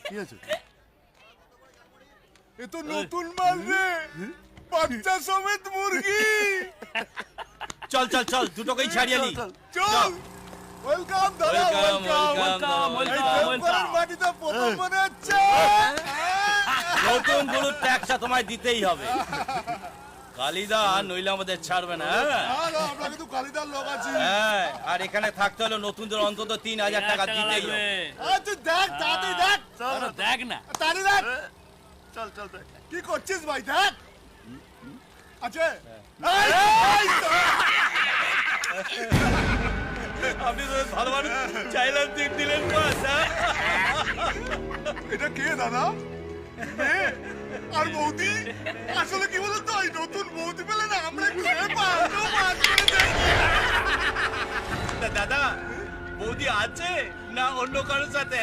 কি আছে? এ তো নতুন মাল রে, বাচ্চা সমেত মুরগি। চল চল চল, দুটোকেই ছাড়িয়ে নি। চল। ওয়েলকাম দাদা, ওয়েলকাম। মাটিতে প্রথম মনে হচ্ছে। নতুন গরুর ট্যাক্সটা তোমায় দিতেই হবে কালিদা, নইলে আমাদের ছাড়বে না। আমরা কিন্তু কালিদার লোক আছি। হ্যাঁ, আর এখানে থাকতে হলে নতুনদের অন্তত 3000 টাকা দিতেই হবে। তুই দেখ, তাড়াতাড়ি দেখ। দেখ না, তাড়াতাড়ি দেখ। চল চল দেখ। কি করছিস ভাই, দেখ। আছে আপনি তো ভালো মানুষ, চাইলাম দিলেন পাস। এটা কে দাদা? মেয়ে আর বৌদি? আসলে কি বলতো, এই নতুন বৌদি পেলে না আমরা দাদা, বৌদি আছে না অন্য কারোর সাথে?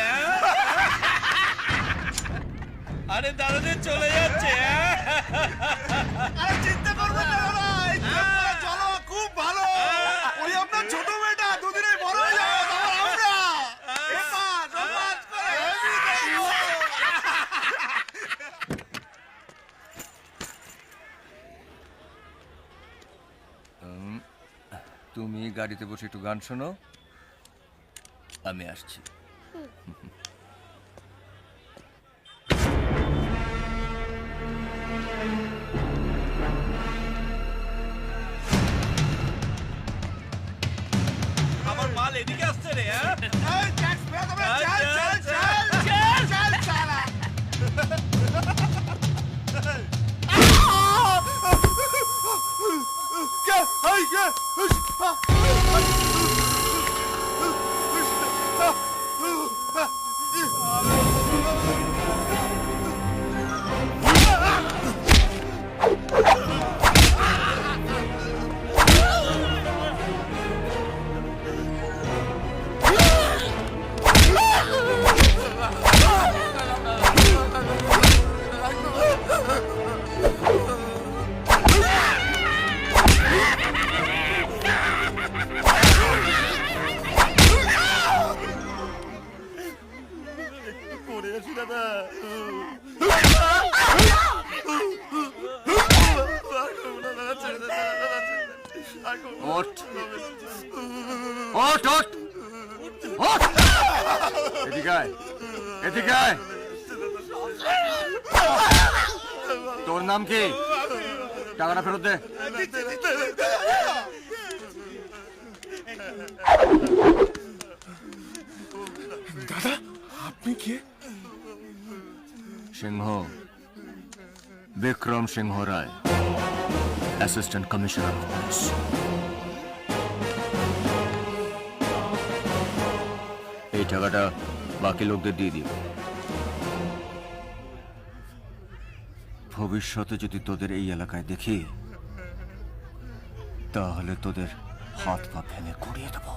আরে দাদাদের চলে যাচ্ছে। আরে চিন্তা করবে না দাদা, এই চলো, খুব ভালো। ওই আপনার ছোট মেয়েটা দুদিনে বড় হয়ে যাবে, আমরা সমাজ করে তুমি গাড়িতে বসে একটু গান শোনো, আমি আসছি। আমার মাল এদিকে আসছে রে। করে আসি দাদা। ওঠ ওঠ ওঠ ওঠ, এদিকে আয়, এদিকে আয়। তোর নাম কি? টাকাটা ফেরত দে। দাদা, আপনি কে? সিংহ, বিক্রম সিংহ রায়, অ্যাসিস্ট্যান্ট কমিশনার অফ পুলিশ। এই টাকাটা বাকি লোকদের দিয়ে দিও। ভবিষ্যতে যদি তোদের এই এলাকায় দেখি, তাহলে তোদের হাত পা ভেঙে কুড়িয়ে দেবো।